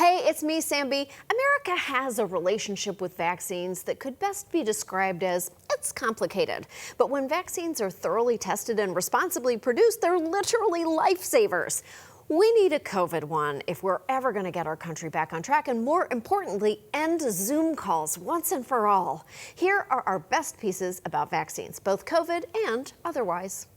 Hey, it's me, Samby. America has a relationship with vaccines that could best be described as it's complicated. But when vaccines are thoroughly tested and responsibly produced, they're literally lifesavers. We need a COVID one if we're ever going to get our country back on track and, more importantly, end Zoom calls once and for all. Here are our best pieces about vaccines, both COVID and otherwise.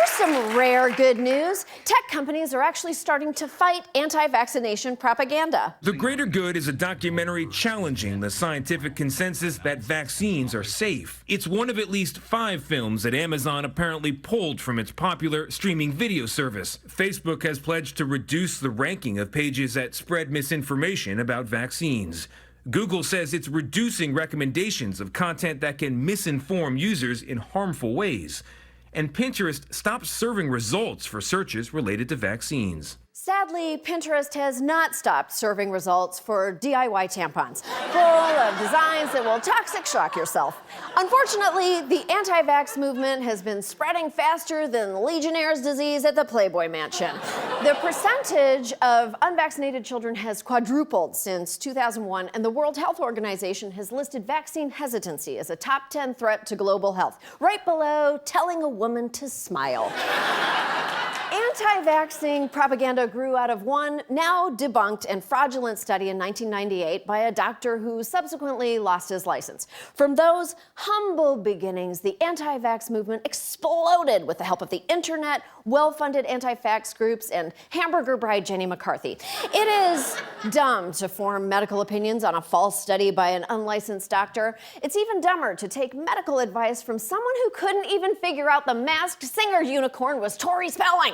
Some rare good news. Tech companies are actually starting to fight anti-vaccination propaganda. The Greater Good is a documentary challenging the scientific consensus that vaccines are safe. It's one of at least 5 films that Amazon apparently pulled from its popular streaming video service. Facebook has pledged to reduce the ranking of pages that spread misinformation about vaccines. Google says it's reducing recommendations of content that can misinform users in harmful ways. And Pinterest stopped serving results for searches related to vaccines. Sadly, Pinterest has not stopped serving results for DIY tampons, full of designs that will toxic shock yourself. Unfortunately, the anti-vax movement has been spreading faster than Legionnaire's disease at the Playboy Mansion. The percentage of unvaccinated children has quadrupled since 2001, and the World Health Organization has listed vaccine hesitancy as a top 10 threat to global health, right below telling a woman to smile. Anti-vaxxing propaganda grew out of one now debunked and fraudulent study in 1998 by a doctor who subsequently lost his license. From those humble beginnings, the anti-vax movement exploded with the help of the internet, well-funded anti-vax groups, and hamburger bride Jenny McCarthy. It is dumb to form medical opinions on a false study by an unlicensed doctor. It's even dumber to take medical advice from someone who couldn't even figure out the masked singer unicorn was Tori Spelling.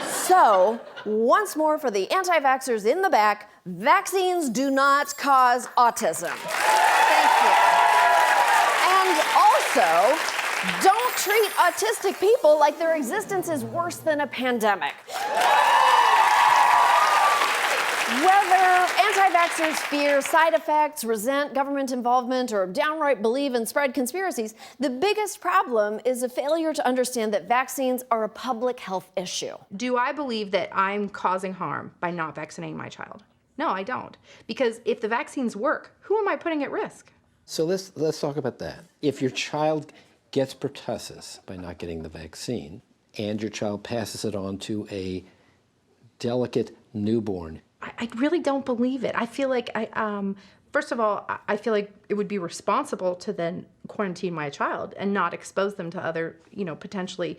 So, once more for the anti-vaxxers in the back, vaccines do not cause autism. Thank you. And also, don't treat autistic people like their existence is worse than a pandemic. Whether anti-vaxxers fear side effects, resent government involvement, or downright believe and spread conspiracies, the biggest problem is a failure to understand that vaccines are a public health issue. Do I believe that I'm causing harm by not vaccinating my child? No, I don't. Because if the vaccines work, who am I putting at risk? So let's talk about that. If your child gets pertussis by not getting the vaccine, and your child passes it on to a delicate newborn, I really don't believe it. I feel like first of all, I feel like it would be responsible to then quarantine my child and not expose them to other, potentially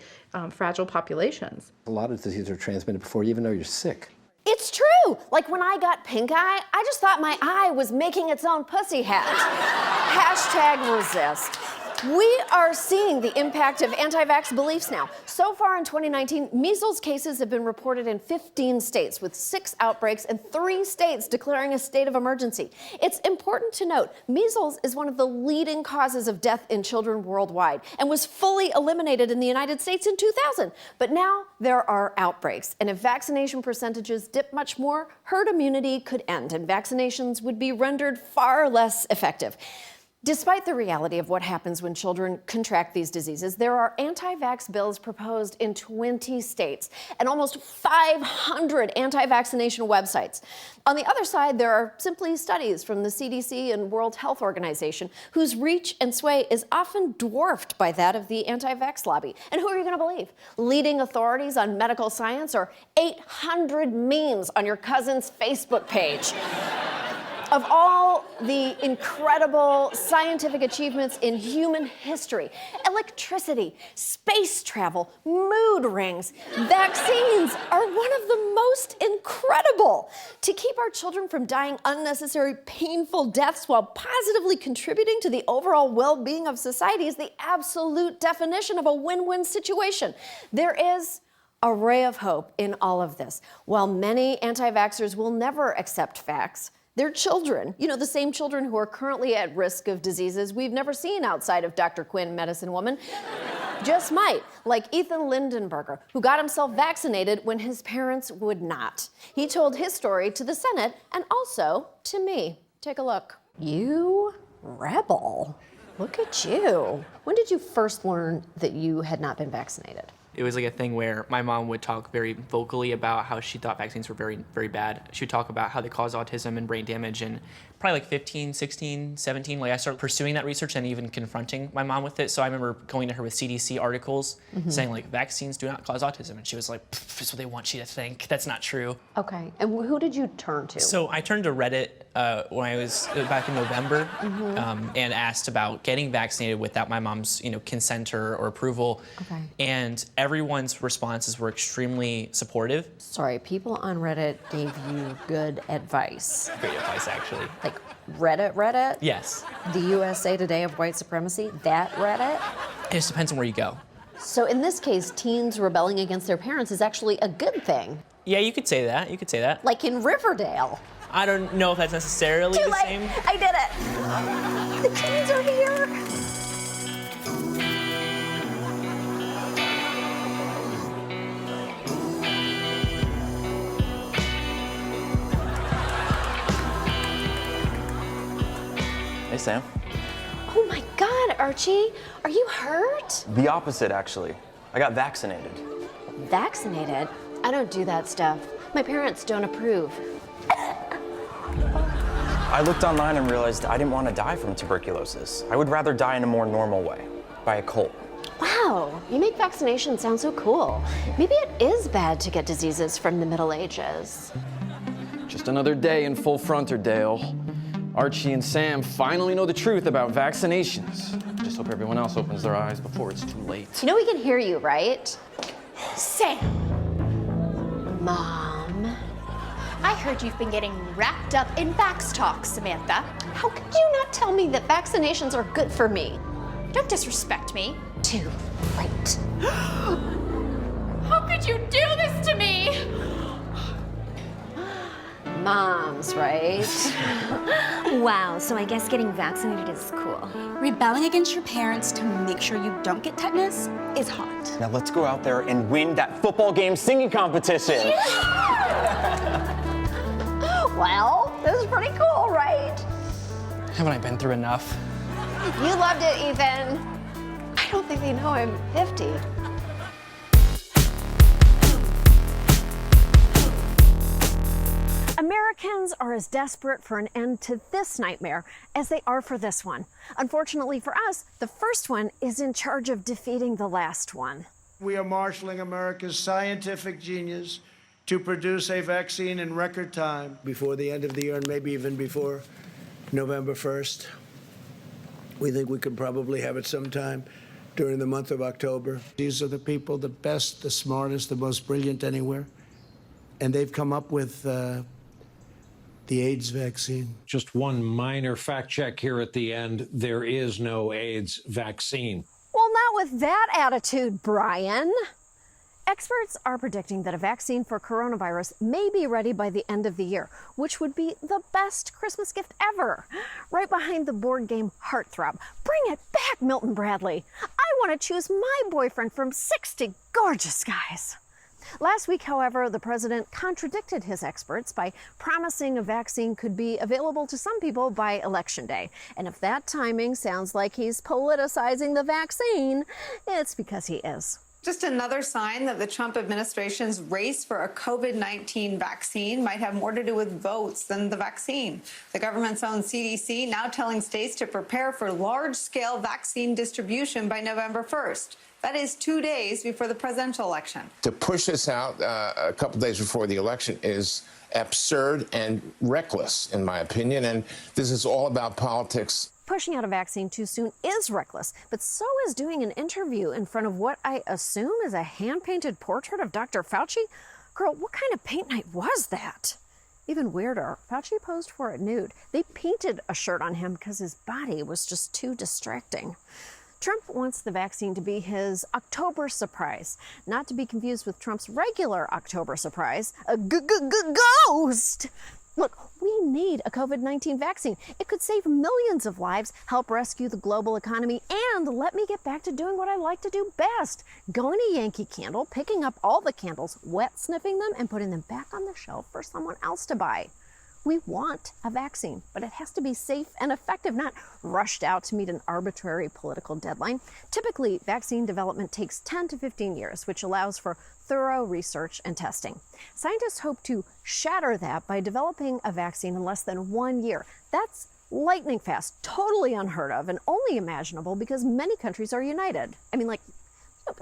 fragile populations. a lot of diseases are transmitted before you even know you're sick. It's true. Like when I got pink eye, I just thought my eye was making its own pussy hat. #resist. We are seeing the impact of anti-vax beliefs now. So far in 2019, measles cases have been reported in 15 states, with 6 outbreaks and 3 states declaring a state of emergency. It's important to note, measles is one of the leading causes of death in children worldwide and was fully eliminated in the United States in 2000. But now there are outbreaks, and if vaccination percentages dip much more, herd immunity could end and vaccinations would be rendered far less effective. Despite the reality of what happens when children contract these diseases, there are anti-vax bills proposed in 20 states and almost 500 anti-vaccination websites. On the other side, there are simply studies from the CDC and World Health Organization whose reach and sway is often dwarfed by that of the anti-vax lobby. And who are you going to believe? Leading authorities on medical science or 800 memes on your cousin's Facebook page? Of all the incredible scientific achievements in human history, electricity, space travel, mood rings, vaccines are one of the most incredible. To keep our children from dying unnecessary, painful deaths while positively contributing to the overall well-being of society is the absolute definition of a win-win situation. There is a ray of hope in all of this. While many anti-vaxxers will never accept facts, their children, the same children who are currently at risk of diseases we've never seen outside of Dr. Quinn, Medicine Woman, just might, like Ethan Lindenberger, who got himself vaccinated when his parents would not. He told his story to the Senate and also to me. Take a look. You rebel. Look at you. When did you first learn that you had not been vaccinated? It was like a thing where my mom would talk very vocally about how she thought vaccines were very, very bad. She would talk about how they cause autism and brain damage, and probably like 15, 16, 17, like I started pursuing that research and even confronting my mom with it. So I remember going to her with CDC articles saying like, vaccines do not cause autism. And she was like, that's what they want you to think. That's not true. Okay, and who did you turn to? So I turned to Reddit when I was back in November and asked about getting vaccinated without my mom's consent or approval. Okay. And everyone's responses were extremely supportive. Sorry, people on Reddit gave you good advice. Great advice, actually. Like Reddit? Yes. The USA Today of white supremacy? That Reddit? It just depends on where you go. So in this case, teens rebelling against their parents is actually a good thing. Yeah, you could say that. You could say that. Like in Riverdale. I don't know if that's necessarily Too the late. same. I did it. The teens are here. Hey, Sam. Oh my God, Archie, are you hurt? The opposite, actually. I got vaccinated. Vaccinated? I don't do that stuff. My parents don't approve. I looked online and realized I didn't want to die from tuberculosis. I would rather die in a more normal way, by a cold. Wow, you make vaccination sound so cool. Maybe it is bad to get diseases from the Middle Ages. Just another day in full Fronterdale. Archie and Sam finally know the truth about vaccinations. Just hope everyone else opens their eyes before it's too late. You know we can hear you, right? Sam, Mom. I heard you've been getting wrapped up in vax talk, Samantha. How could you not tell me that vaccinations are good for me? Don't disrespect me. Too late. How could you do this to me? Moms, right? Wow, so I guess getting vaccinated is cool. Rebelling against your parents to make sure you don't get tetanus is hot. Now let's go out there and win that football game singing competition. Well, this is pretty cool, right? Haven't I been through enough? You loved it, Ethan. I don't think they know I'm 50. Americans are as desperate for an end to this nightmare as they are for this one. Unfortunately for us, the first one is in charge of defeating the last one. We are marshaling America's scientific genius to produce a vaccine in record time before the end of the year and maybe even before November 1st. We think we could probably have it sometime during the month of October. These are the people, the best, the smartest, the most brilliant anywhere. And they've come up with the AIDS vaccine. Just one minor fact check here at the end. There is no AIDS vaccine. Well, not with that attitude, Brian. Experts are predicting that a vaccine for coronavirus may be ready by the end of the year, which would be the best Christmas gift ever. Right behind the board game Heartthrob. Bring it back, Milton Bradley. I want to choose my boyfriend from 60 gorgeous guys. Last week, however, the president contradicted his experts by promising a vaccine could be available to some people by Election Day. And if that timing sounds like he's politicizing the vaccine, it's because he is. Just another sign that the Trump administration's race for a COVID-19 vaccine might have more to do with votes than the vaccine. The government's own CDC now telling states to prepare for large-scale vaccine distribution by November 1st. That is 2 days before the presidential election. To push this out a couple days before the election is absurd and reckless, in my opinion, and this is all about politics. Pushing out a vaccine too soon is reckless, but so is doing an interview in front of what I assume is a hand-painted portrait of Dr. Fauci. Girl, what kind of paint night was that? Even weirder, Fauci posed for it nude. They painted a shirt on him because his body was just too distracting. Trump wants the vaccine to be his October surprise, not to be confused with Trump's regular October surprise, a ghost. Look, we need a COVID-19 vaccine. It could save millions of lives, help rescue the global economy, and let me get back to doing what I like to do best, going to Yankee Candle, picking up all the candles, wet sniffing them, and putting them back on the shelf for someone else to buy. We want a vaccine, but it has to be safe and effective, not rushed out to meet an arbitrary political deadline. Typically, vaccine development takes 10 to 15 years, which allows for thorough research and testing. Scientists hope to shatter that by developing a vaccine in less than 1 year. That's lightning fast, totally unheard of, and only imaginable because many countries are united. I mean, like,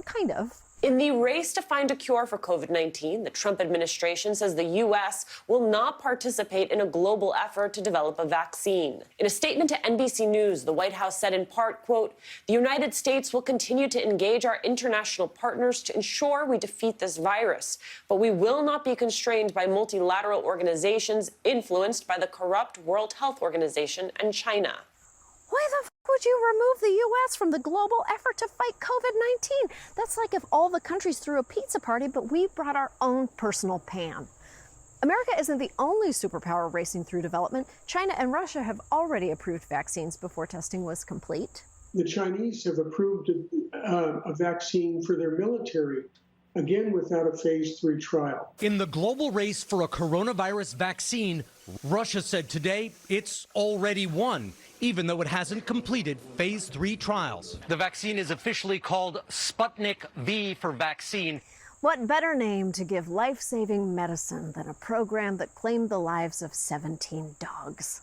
kind of. In the race to find a cure for COVID-19, the Trump administration says the U.S. will not participate in a global effort to develop a vaccine. In a statement to NBC News, the White House said in part, quote, "The United States will continue to engage our international partners to ensure we defeat this virus, but we will not be constrained by multilateral organizations influenced by the corrupt World Health Organization and China." Why the f would you remove the U.S. from the global effort to fight COVID-19? That's like if all the countries threw a pizza party, but we brought our own personal pan. America isn't the only superpower racing through development. China and Russia have already approved vaccines before testing was complete. The Chinese have approved a vaccine for their military, again without a phase 3 trial. In the global race for a coronavirus vaccine, Russia said today it's already won, even though it hasn't completed phase 3 trials. The vaccine is officially called Sputnik V for vaccine. What better name to give life-saving medicine than a program that claimed the lives of 17 dogs?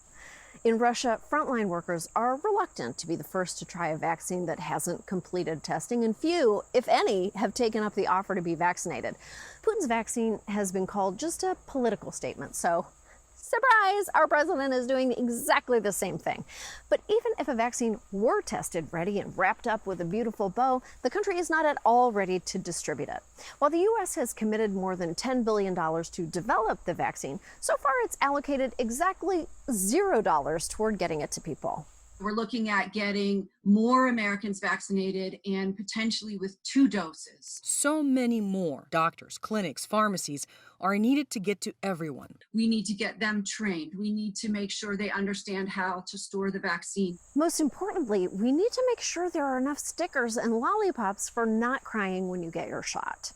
In Russia, frontline workers are reluctant to be the first to try a vaccine that hasn't completed testing, and few, if any, have taken up the offer to be vaccinated. Putin's vaccine has been called just a political statement, so surprise, our president is doing exactly the same thing. But even if a vaccine were tested, ready, and wrapped up with a beautiful bow, the country is not at all ready to distribute it. While the U.S. has committed more than $10 billion to develop the vaccine, so far it's allocated exactly $0 toward getting it to people. We're looking at getting more Americans vaccinated and potentially with 2 doses. So many more doctors, clinics, pharmacies are needed to get to everyone. We need to get them trained. We need to make sure they understand how to store the vaccine. Most importantly, we need to make sure there are enough stickers and lollipops for not crying when you get your shot.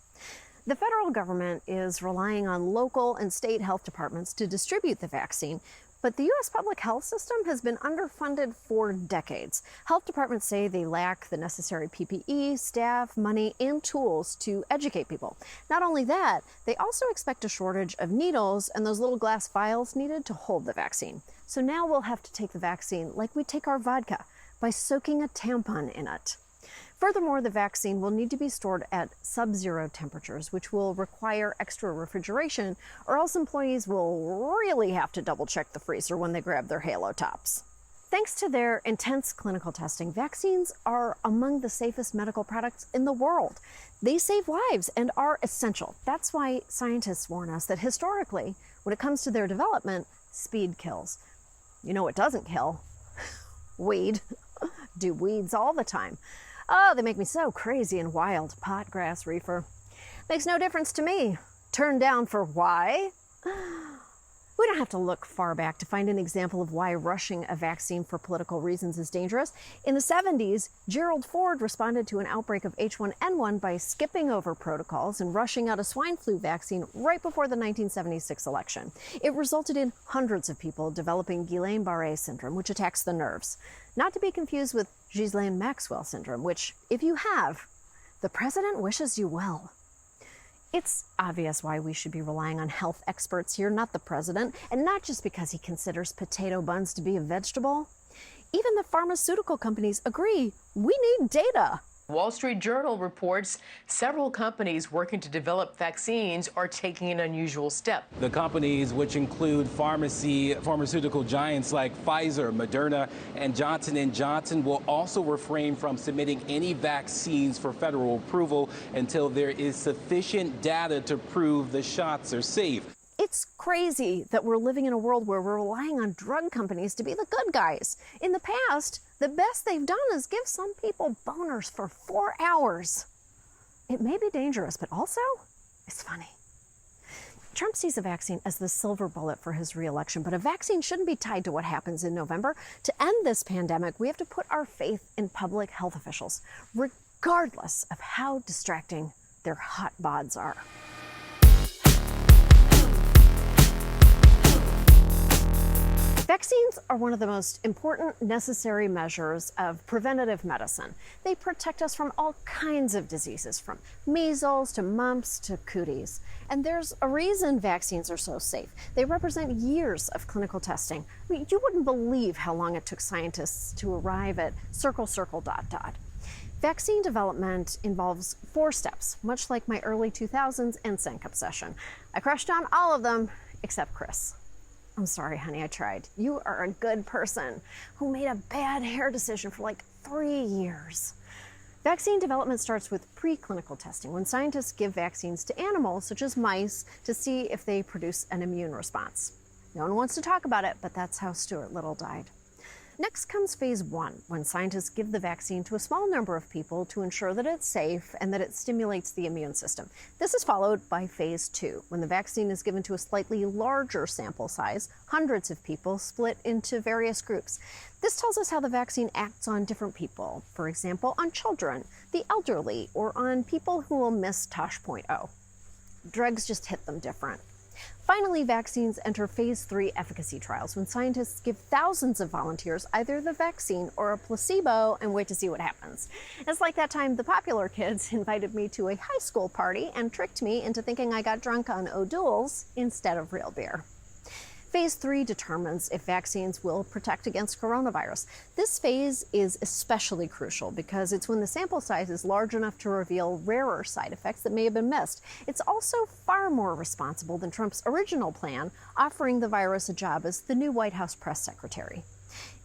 The federal government is relying on local and state health departments to distribute the vaccine, but the U.S. public health system has been underfunded for decades. Health departments say they lack the necessary PPE, staff, money, and tools to educate people. Not only that, they also expect a shortage of needles and those little glass vials needed to hold the vaccine. So now we'll have to take the vaccine like we take our vodka, by soaking a tampon in it. Furthermore, the vaccine will need to be stored at sub-zero temperatures, which will require extra refrigeration, or else employees will really have to double-check the freezer when they grab their Halo tops. Thanks to their intense clinical testing, vaccines are among the safest medical products in the world. They save lives and are essential. That's why scientists warn us that historically, when it comes to their development, speed kills. You know what doesn't kill? Weed. Do weeds all the time. Oh, they make me so crazy and wild. Pot, grass, reefer. Makes no difference to me. Turned down for why? We don't have to look far back to find an example of why rushing a vaccine for political reasons is dangerous. In the 70s, Gerald Ford responded to an outbreak of H1N1 by skipping over protocols and rushing out a swine flu vaccine right before the 1976 election. It resulted in hundreds of people developing Guillain-Barré syndrome, which attacks the nerves. Not to be confused with Ghislaine-Maxwell syndrome, which, if you have, the president wishes you well. It's obvious why we should be relying on health experts here, not the president, and not just because he considers potato buns to be a vegetable. Even the pharmaceutical companies agree we need data. Wall Street Journal reports several companies working to develop vaccines are taking an unusual step. The companies, which include pharmaceutical giants like Pfizer, Moderna, and Johnson & Johnson, will also refrain from submitting any vaccines for federal approval until there is sufficient data to prove the shots are safe. It's crazy that we're living in a world where we're relying on drug companies to be the good guys. In the past, the best they've done is give some people boners for 4 hours. It may be dangerous, but also, it's funny. Trump sees a vaccine as the silver bullet for his re-election, but a vaccine shouldn't be tied to what happens in November. To end this pandemic, we have to put our faith in public health officials, regardless of how distracting their hot bods are. Vaccines are one of the most important necessary measures of preventative medicine. They protect us from all kinds of diseases, from measles to mumps to cooties. And there's a reason vaccines are so safe. They represent years of clinical testing. I mean, you wouldn't believe how long it took scientists to arrive at ... Vaccine development involves 4 steps, much like my early 2000s NSYNC obsession. I crushed on all of them, except Chris. I'm sorry, honey, I tried. You are a good person who made a bad hair decision for like 3 years. Vaccine development starts with preclinical testing, when scientists give vaccines to animals, such as mice, to see if they produce an immune response. No one wants to talk about it, but that's how Stuart Little died. Next comes phase 1, when scientists give the vaccine to a small number of people to ensure that it's safe and that it stimulates the immune system. This is followed by phase 2, when the vaccine is given to a slightly larger sample size, hundreds of people split into various groups. This tells us how the vaccine acts on different people, for example, on children, the elderly, or on people who will miss Tosh.0. Drugs just hit them different. Finally, vaccines enter phase 3 efficacy trials, when scientists give thousands of volunteers either the vaccine or a placebo and wait to see what happens. It's like that time the popular kids invited me to a high school party and tricked me into thinking I got drunk on O'Doul's instead of real beer. Phase 3 determines if vaccines will protect against coronavirus. This phase is especially crucial because it's when the sample size is large enough to reveal rarer side effects that may have been missed. It's also far more responsible than Trump's original plan, offering the virus a job as the new White House press secretary.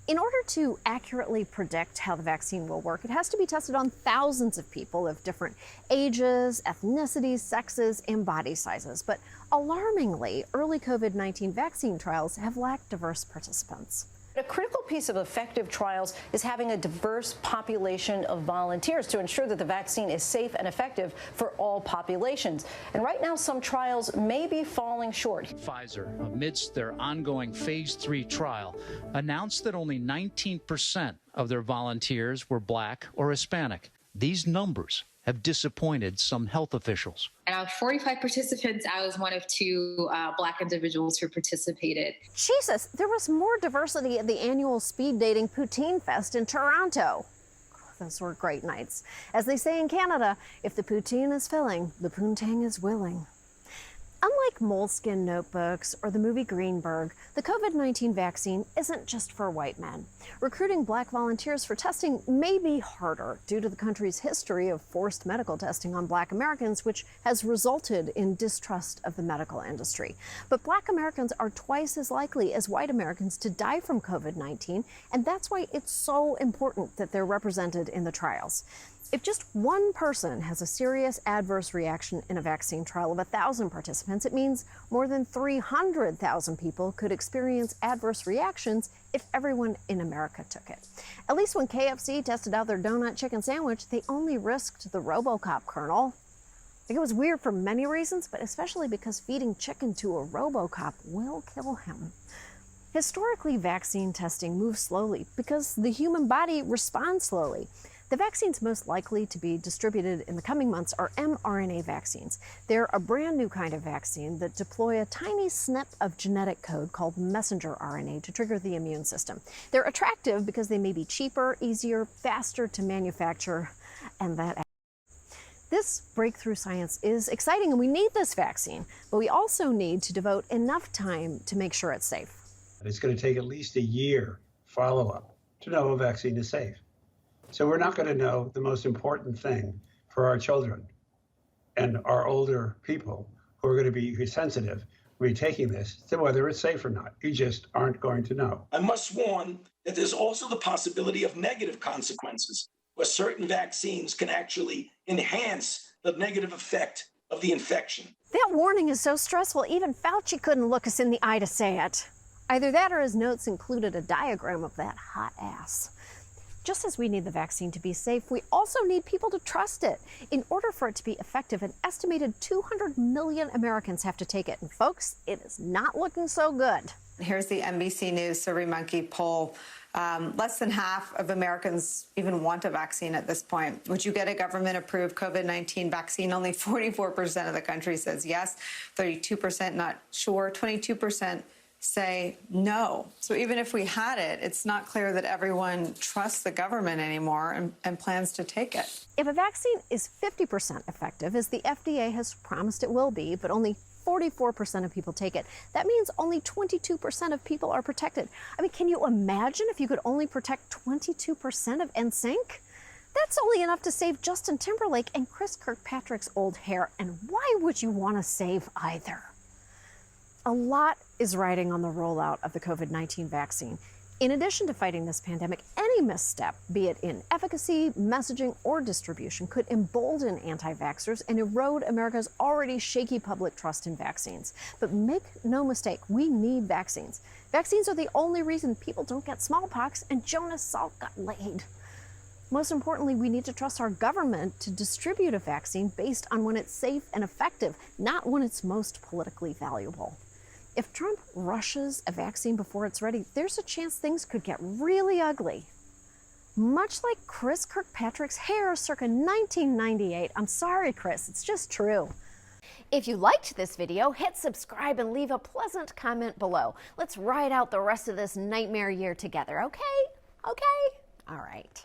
In order to accurately predict how the vaccine will work, it has to be tested on thousands of people of different ages, ethnicities, sexes, and body sizes. But alarmingly, early COVID-19 vaccine trials have lacked diverse participants. A critical piece of effective trials is having a diverse population of volunteers to ensure that the vaccine is safe and effective for all populations. And right now, some trials may be falling short. Pfizer, amidst their ongoing phase 3 trial, announced that only 19% of their volunteers were Black or Hispanic. These numbers have disappointed some health officials. Out of 45 participants, I was one of 2 Black individuals who participated. Jesus, there was more diversity at the annual speed dating Poutine Fest in Toronto. Those were great nights. As they say in Canada, if the poutine is filling, the poontang is willing. Unlike moleskin notebooks or the movie Greenberg, the COVID-19 vaccine isn't just for white men. Recruiting Black volunteers for testing may be harder due to the country's history of forced medical testing on Black Americans, which has resulted in distrust of the medical industry. But Black Americans are twice as likely as white Americans to die from COVID-19, and that's why it's so important that they're represented in the trials. If just one person has a serious adverse reaction in a vaccine trial of 1,000 participants, it means more than 300,000 people could experience adverse reactions if everyone in America took it. At least when KFC tested out their donut chicken sandwich, they only risked the RoboCop kernel. I think it was weird for many reasons, but especially because feeding chicken to a RoboCop will kill him. Historically, vaccine testing moves slowly because the human body responds slowly. The vaccines most likely to be distributed in the coming months are mRNA vaccines. They're a brand new kind of vaccine that deploy a tiny snip of genetic code called messenger RNA to trigger the immune system. They're attractive because they may be cheaper, easier, faster to manufacture, and that. This breakthrough science is exciting, and we need this vaccine, but we also need to devote enough time to make sure it's safe. It's going to take at least a year follow-up to know a vaccine is safe. So we're not going to know the most important thing for our children and our older people who are going to be sensitive when you're taking this to whether it's safe or not. You just aren't going to know. I must warn that there's also the possibility of negative consequences, where certain vaccines can actually enhance the negative effect of the infection. That warning is so stressful, even Fauci couldn't look us in the eye to say it. Either that or his notes included a diagram of that hot ass. Just as we need the vaccine to be safe, we also need people to trust it. In order for it to be effective, an estimated 200 million Americans have to take it. And folks, it is not looking so good. Here's the NBC News SurveyMonkey poll. Less than half of Americans even want a vaccine at this point. Would you get a government-approved COVID-19 vaccine? Only 44% of the country says yes, 32% not sure, 22% say no. So even if we had it, it's not clear that everyone trusts the government anymore and plans to take it. If a vaccine is 50% effective, as the FDA has promised it will be, but only 44% of people take it, that means only 22% of people are protected. I mean, can you imagine if you could only protect 22% of NSYNC? That's only enough to save Justin Timberlake and Chris Kirkpatrick's old hair, and why would you want to save either? A lot is riding on the rollout of the COVID-19 vaccine. In addition to fighting this pandemic, any misstep, be it in efficacy, messaging, or distribution, could embolden anti-vaxxers and erode America's already shaky public trust in vaccines. But make no mistake, we need vaccines. Vaccines are the only reason people don't get smallpox and Jonas Salk got laid. Most importantly, we need to trust our government to distribute a vaccine based on when it's safe and effective, not when it's most politically valuable. If Trump rushes a vaccine before it's ready, there's a chance things could get really ugly. Much like Chris Kirkpatrick's hair circa 1998. I'm sorry, Chris, it's just true. If you liked this video, hit subscribe and leave a pleasant comment below. Let's ride out the rest of this nightmare year together, okay? Okay? All right.